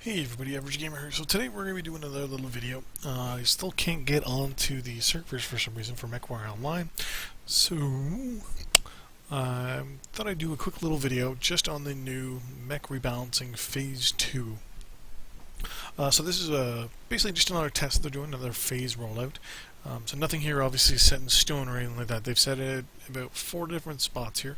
Hey everybody, Average Gamer here. So today we're going to be doing another little video. I still can't get onto the servers for some reason for Mechwarrior Online. So, I thought I'd do a quick little video just on the new Mech Rebalancing Phase 2. So this is basically just another test they're doing, another phase rollout. So nothing here obviously set in stone or anything like that. They've said it about 4 different spots here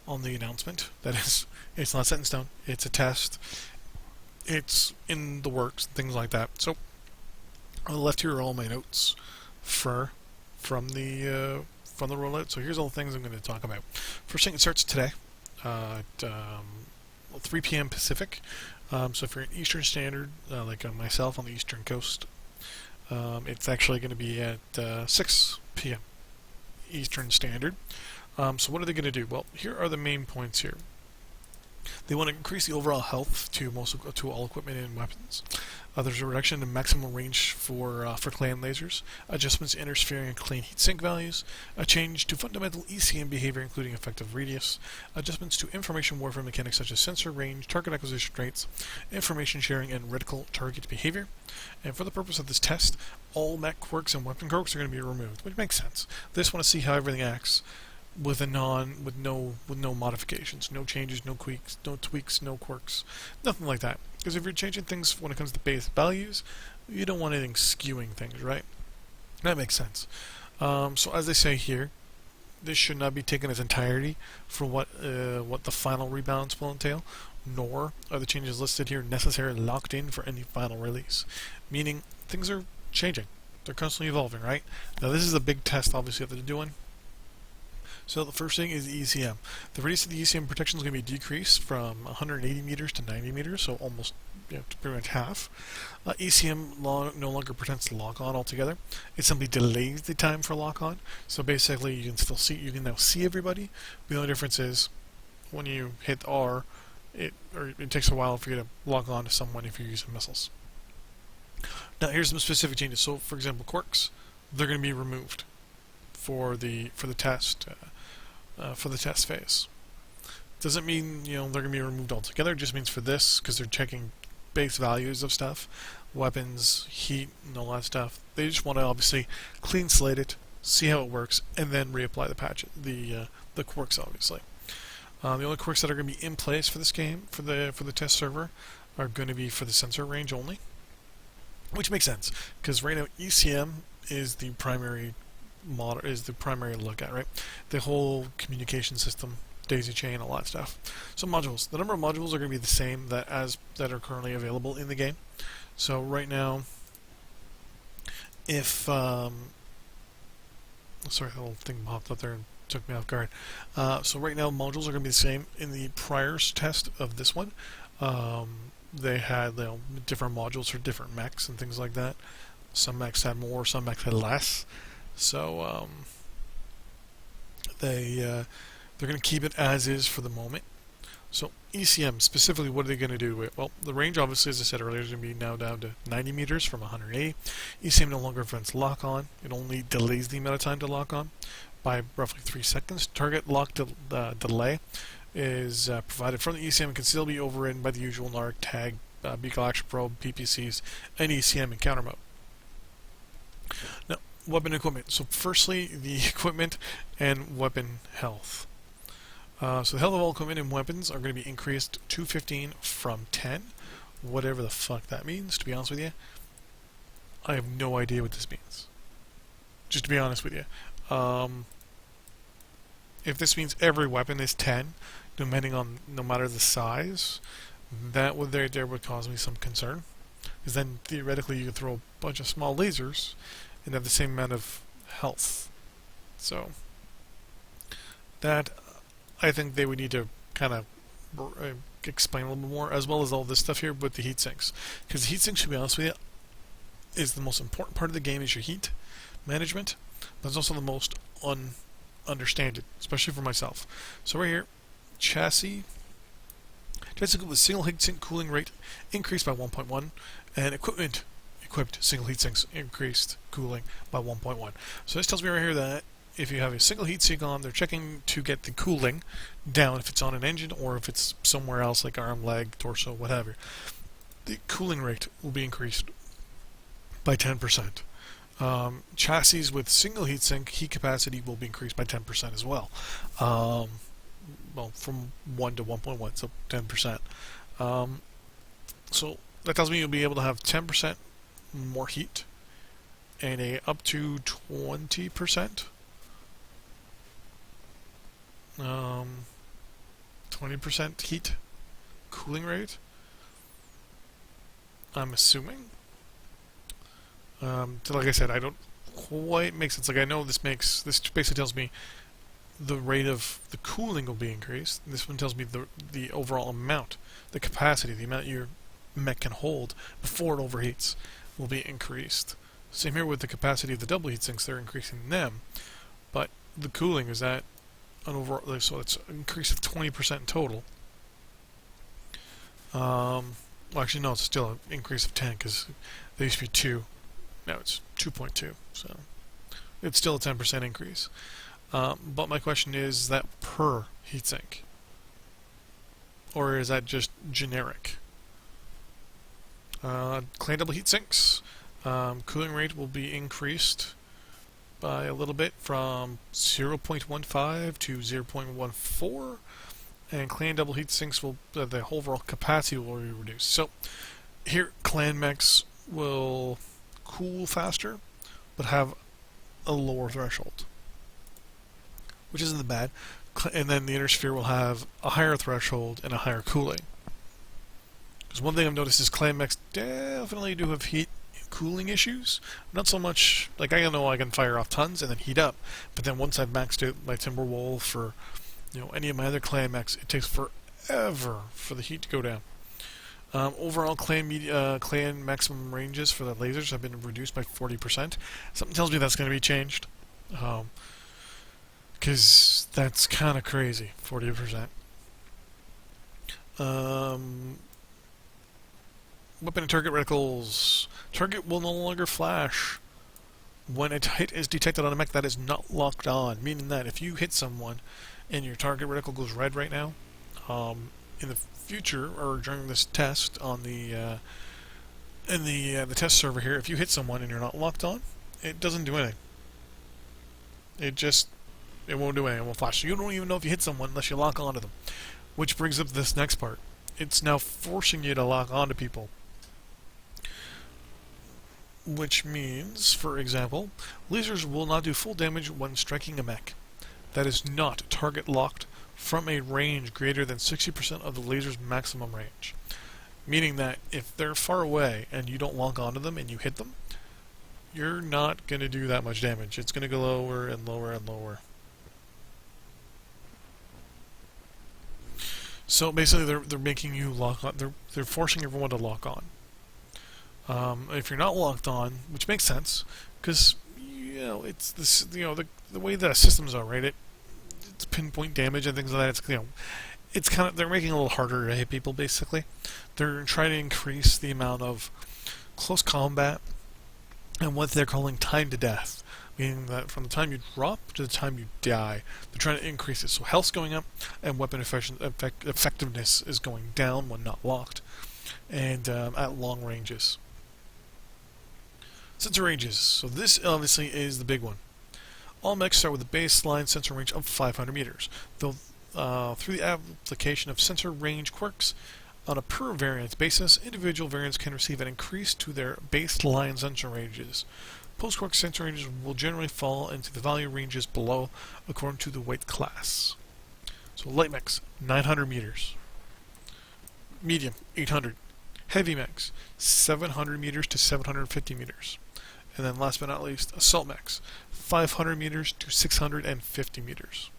on the announcement. That is, it's not set in stone, it's a test. It's in the works, things like that. So, on the left here are all my notes from the rollout. So here's all the things I'm going to talk about. First thing, it starts today at 3 p.m. Pacific. So if you're in Eastern Standard, like myself on the Eastern Coast, it's actually going to be at 6 p.m. Eastern Standard. So what are they going to do? Well, here are the main points here. They want to increase the overall health to all equipment and weapons. There's a reduction in maximum range for clan lasers, adjustments to interfering and clean heatsink values, a change to fundamental ECM behavior including effective radius, adjustments to information warfare mechanics such as sensor range, target acquisition rates, information sharing, and reticle target behavior. And for the purpose of this test, all mech quirks and weapon quirks are going to be removed, which makes sense. They just want to see how everything acts with no modifications, no changes, no tweaks, no quirks, nothing like that. Because if you're changing things when it comes to base values, you don't want anything skewing things, right? That makes sense. So as they say here, this should not be taken as entirety for what the final rebalance will entail, nor are the changes listed here necessarily locked in for any final release. Meaning things are changing, they're constantly evolving, right? Now this is a big test, obviously, that they're doing. So the first thing is the ECM. The radius of the ECM protection is going to be decreased from 180 meters to 90 meters, so almost pretty much half. ECM no longer protects the lock-on altogether. It simply delays the time for lock-on. So basically, you can now see everybody. The only difference is when you hit R, it takes a while for you to lock on to someone if you're using missiles. Now here's some specific changes. So for example, quirks, they're going to be removed for the test phase. Doesn't mean they're going to be removed altogether. It just means for this, because they're checking base values of stuff, weapons, heat, and all that stuff. They just want to obviously clean slate it, see how it works, and then reapply the quirks. Obviously, the only quirks that are going to be in place for this game for the test server are going to be for the sensor range only, which makes sense because right now ECM is the primary look at, right? The whole communication system, daisy chain, all that stuff. So modules. The number of modules are going to be the same that are currently available in the game. So right now, if sorry, the little thing popped up there and took me off guard. So right now, modules are going to be the same. In the prior test of this one, they had different modules for different mechs and things like that. Some mechs had more, some mechs had less. So they're going to keep it as is for the moment. So ECM, specifically, what are they going to do to it? Well, the range, obviously, as I said earlier, is going to be now down to 90 meters from 180. ECM no longer prevents lock-on. It only delays the amount of time to lock on by roughly 3 seconds. Target lock delay is provided from the ECM and can still be overridden by the usual NARC, tag, Beagle Action Probe, PPCs, and ECM in counter mode. Now, weapon equipment. So firstly, the equipment and weapon health. So the health of all equipment and weapons are going to be increased to 15 from 10. Whatever the fuck that means, to be honest with you. I have no idea what this means. Just to be honest with you. If this means every weapon is 10, no matter the size, that would cause me some concern. Because then theoretically you could throw a bunch of small lasers and have the same amount of health. So that, I think they would need to kind of explain a little bit more, as well as all this stuff here with the heat sinks. Because the heat sinks, to be honest with you, is the most important part of the game, is your heat management. That's also the most understanded, especially for myself. So right here, chassis with single heat sink cooling rate increased by 1.1, and equipment equipped single heat sinks increased cooling by 1.1. So this tells me right here that if you have a single heat sink on, they're checking to get the cooling down if it's on an engine or if it's somewhere else like arm, leg, torso, whatever. the cooling rate will be increased by 10%. Chassis with single heatsink heat capacity will be increased by 10% as well. Well, from 1 to 1.1, so 10%. So that tells me you'll be able to have 10% more heat and a up to 20%. 20% heat cooling rate, I'm assuming. So like I said, I don't quite make sense. Like, I know this basically tells me the rate of the cooling will be increased. This one tells me the overall amount, the capacity, the amount your mech can hold before it overheats will be increased. Same here with the capacity of the double heat sinks, they're increasing them. But the cooling is at an overall, so it's an increase of 20% in total. Well, actually, no, it's still an increase of 10 because they used to be 2. Now it's 2.2, so it's still a 10% increase. But my question is that per heatsink? Or is that just generic? Clan double heatsinks, cooling rate will be increased by a little bit from 0.15 to 0.14, and clan double heatsinks will, the overall capacity will be reduced. So here, clan mechs will cool faster, but have a lower threshold, which isn't bad. And then the inner sphere will have a higher threshold and a higher cooling. Because one thing I've noticed is clan mechs definitely do have heat cooling issues. Not so much, like, I know I can fire off tons and then heat up, but then once I've maxed out my Timberwolf or any of my other clan mechs, it takes forever for the heat to go down. Overall, clan maximum ranges for the lasers have been reduced by 40%. Something tells me that's going to be changed, because that's kind of crazy, 40%. Weapon and target reticles. Target will no longer flash when a hit is detected on a mech that is not locked on, meaning that if you hit someone and your target reticle goes red right now, in the future or during this test on the in the test server here, if you hit someone and you're not locked on, it doesn't do anything. It won't do anything. It won't flash. So you don't even know if you hit someone unless you lock onto them. Which brings up this next part. It's now forcing you to lock onto people. Which means, for example, lasers will not do full damage when striking a mech that is not target locked from a range greater than 60% of the laser's maximum range. Meaning that if they're far away and you don't lock onto them and you hit them, you're not going to do that much damage. It's going to go lower and lower and lower. So basically they're making you lock on, they're forcing everyone to lock on. If you're not locked on, which makes sense, because it's this, the way the systems are, right? It's pinpoint damage and things like that. It's kind of, they're making it a little harder to hit people. Basically, they're trying to increase the amount of close combat and what they're calling time to death, meaning that from the time you drop to the time you die, they're trying to increase it. So health's going up, and weapon effectiveness is going down when not locked, and at long ranges. Sensor ranges. So this obviously is the big one. All mechs start with a baseline sensor range of 500 meters. Though through the application of sensor range quirks on a per variant basis, individual variants can receive an increase to their baseline sensor ranges. Post-quirk sensor ranges will generally fall into the value ranges below according to the weight class. So light mechs, 900 meters. Medium, 800. Heavy mechs, 700 meters to 750 meters. And then last but not least, assault mechs, 500 meters to 650 meters.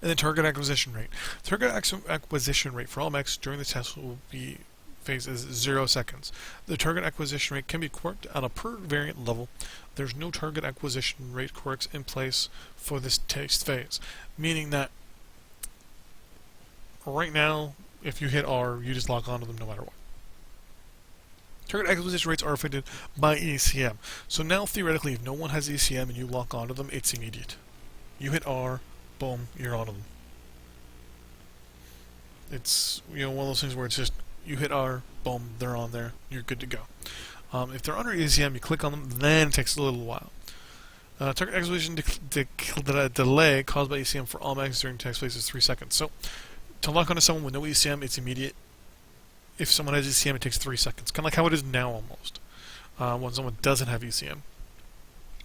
And then target acquisition rate. Target acquisition rate for all mechs during the test will be phase is 0 seconds. The target acquisition rate can be quirked on a per variant level. There's no target acquisition rate quirks in place for this test phase, meaning that right now, if you hit R, you just lock onto them no matter what. Target acquisition rates are affected by ECM. So now, theoretically, if no one has ECM and you lock onto them, it's immediate. You hit R, boom, you're onto them. It's one of those things where it's just You hit R, boom, they're on there. You're good to go. If they're under ECM, you click on them, then it takes a little while. Target acquisition delay caused by ECM for all mechs during text phase is 3 seconds. So, to lock onto someone with no ECM, it's immediate. If someone has ECM, it takes 3 seconds. Kind of like how it is now, almost. When someone doesn't have ECM.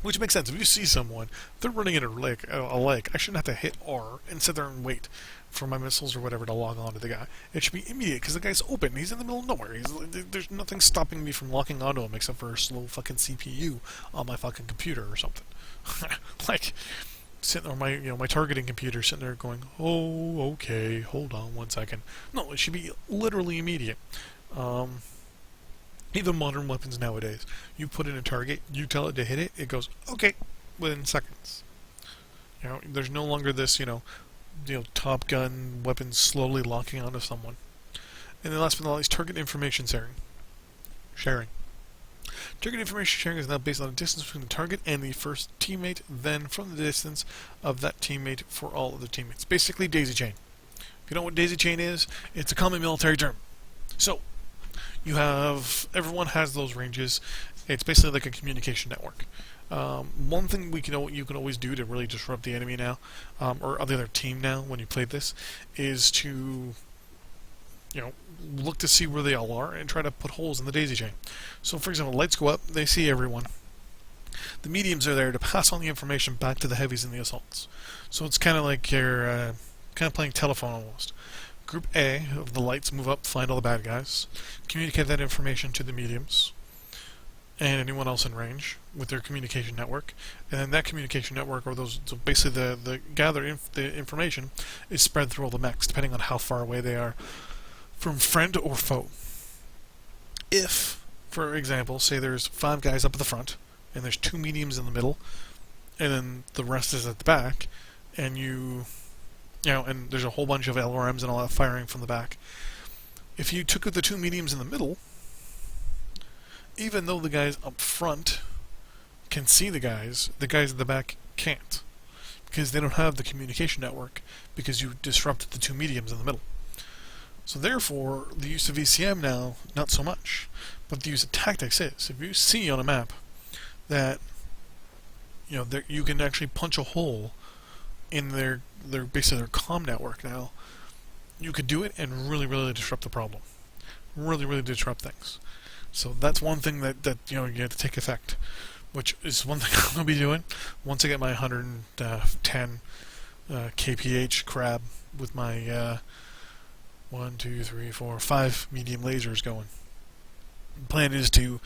Which makes sense. If you see someone, they're running in a lake, I shouldn't have to hit R and sit there and wait for my missiles or whatever to log on to the guy. It should be immediate, because the guy's open. He's in the middle of nowhere. There's nothing stopping me from locking onto him except for a slow fucking CPU on my fucking computer or something. Like, sitting on my targeting computer sitting there going, oh, okay, hold on 1 second. No, it should be literally immediate. Even modern weapons nowadays, you put in a target, you tell it to hit it, it goes, okay, within seconds. There's no longer this, Top Gun weapons slowly locking onto someone. And then last but not least, target information sharing. Target information sharing is now based on the distance between the target and the first teammate, then from the distance of that teammate for all other teammates. Basically, daisy chain. If you know what daisy chain is, it's a common military term. So, everyone has those ranges. It's basically like a communication network. One thing you can always do to really disrupt the enemy now, or the other team now when you play this, is to look to see where they all are and try to put holes in the daisy chain. So, for example, lights go up, they see everyone. The mediums are there to pass on the information back to the heavies and the assaults. So it's kind of like you're kind of playing telephone almost. Group A of the lights move up, find all the bad guys, communicate that information to the mediums and anyone else in range with their communication network, and then that communication network, or basically the the information, is spread through all the mechs depending on how far away they are from friend or foe. If, for example, say there's 5 guys up at the front, and there's 2 mediums in the middle, and then the rest is at the back, and and there's a whole bunch of LRMs and all that firing from the back. If you took the 2 mediums in the middle, even though the guys up front can see the guys at the back can't, because they don't have the communication network, because you disrupted the 2 mediums in the middle. So therefore, the use of ECM now, not so much, but the use of tactics is. If you see on a map that you can actually punch a hole in their basically their comm network now, you could do it and really, really disrupt the problem. Really, really disrupt things. So that's one thing that you have to take effect, which is one thing I'm going to be doing once I get my 110 kph crab with my 5 medium lasers going. The plan is to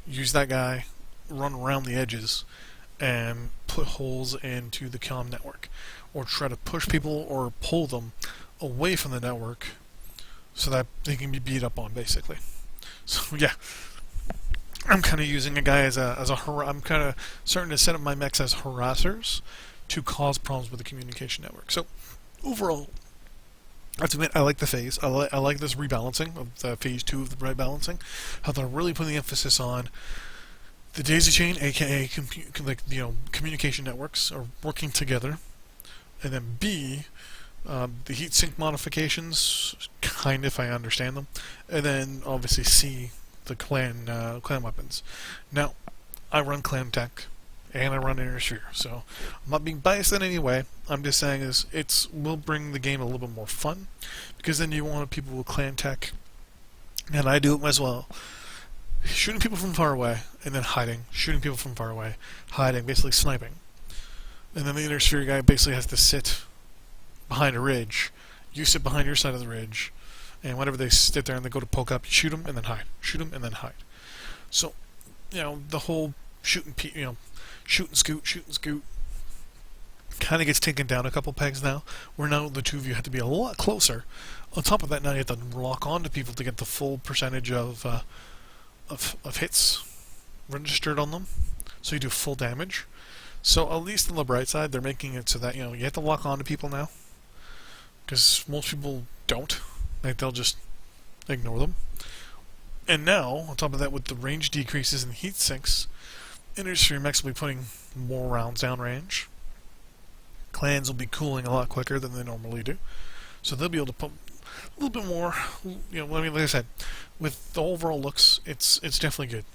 use that guy, run around the edges, and put holes into the comm network, or try to push people or pull them away from the network so that they can be beat up on, basically. So yeah, I'm kind of using a guy I'm kind of starting to set up my mechs as harassers to cause problems with the communication network. So overall, I have to admit, I like the phase. I like this rebalancing of the phase 2 of the rebalancing. How they're really putting the emphasis on the daisy chain, aka communication networks, are working together, and then B, the heat sink modifications, kind of, if I understand them, and then obviously C, the clan weapons. Now, I run clan tech, and I run Inner Sphere, so I'm not being biased in any way. I'm just saying will bring the game a little bit more fun, because then you want people with clan tech, and I do it as well. Shooting people from far away, and then hiding. Shooting people from far away, hiding, basically sniping. And then the Inner Sphere guy basically has to sit behind a ridge. You sit behind your side of the ridge, and whenever they sit there and they go to poke up, you shoot them and then hide. Shoot them and then hide. So, the whole shoot and scoot kind of gets taken down a couple pegs now, where now the 2 of you have to be a lot closer. On top of that, now you have to lock on to people to get the full percentage of hits registered on them, so you do full damage. So at least on the bright side, they're making it so that you have to lock on to people now, because most people don't. They'll just ignore them. And now, on top of that, with the range decreases in heat sinks, Inner Sphere mechs will be putting more rounds down range. Clans will be cooling a lot quicker than they normally do, so they'll be able to put a little bit more, I mean, like I said, with the overall looks, it's definitely good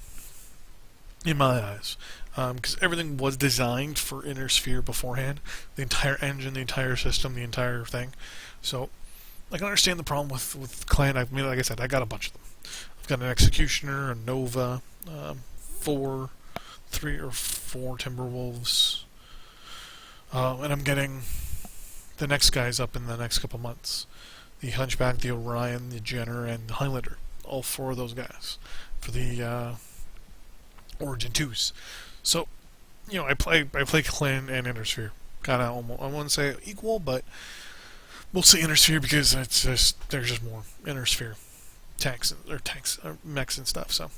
in my eyes, because everything was designed for Inner Sphere beforehand. The entire engine, the entire system, the entire thing. So I can understand the problem with Clan. I mean, like I said, I got a bunch of them. I've got an Executioner, a Nova, 3 or 4 Timberwolves, and I'm getting the next guys up in the next couple months. The Hunchback, the Orion, the Jenner, and the Highlander. All 4 of those guys for the Origin 2s. So, I play Clan and Inner Sphere. Kind of almost, I wouldn't say equal, but we'll say Inner Sphere because there's just more Inner Sphere tanks or mechs and stuff. So,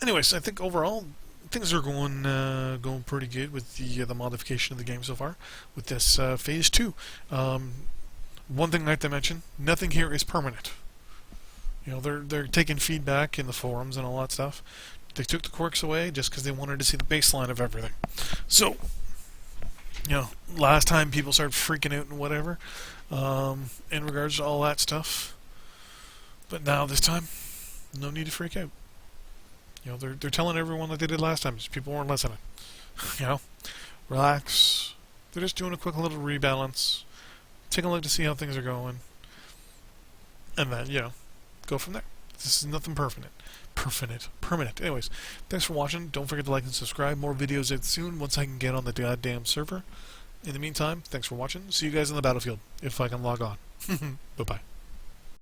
anyways, I think overall things are going pretty good with the modification of the game so far with this phase 2. One thing I have to mention: nothing here is permanent. They're taking feedback in the forums and all that stuff. They took the quirks away just because they wanted to see the baseline of everything. So, last time people started freaking out and whatever in regards to all that stuff. But now this time, no need to freak out. They're telling everyone like they did last time. Just people weren't listening. Relax. They're just doing a quick little rebalance. Take a look to see how things are going. And then, go from there. This is nothing permanent. Anyways, thanks for watching. Don't forget to like and subscribe. More videos out soon once I can get on the goddamn server. In the meantime, thanks for watching. See you guys on the battlefield if I can log on. Bye-bye.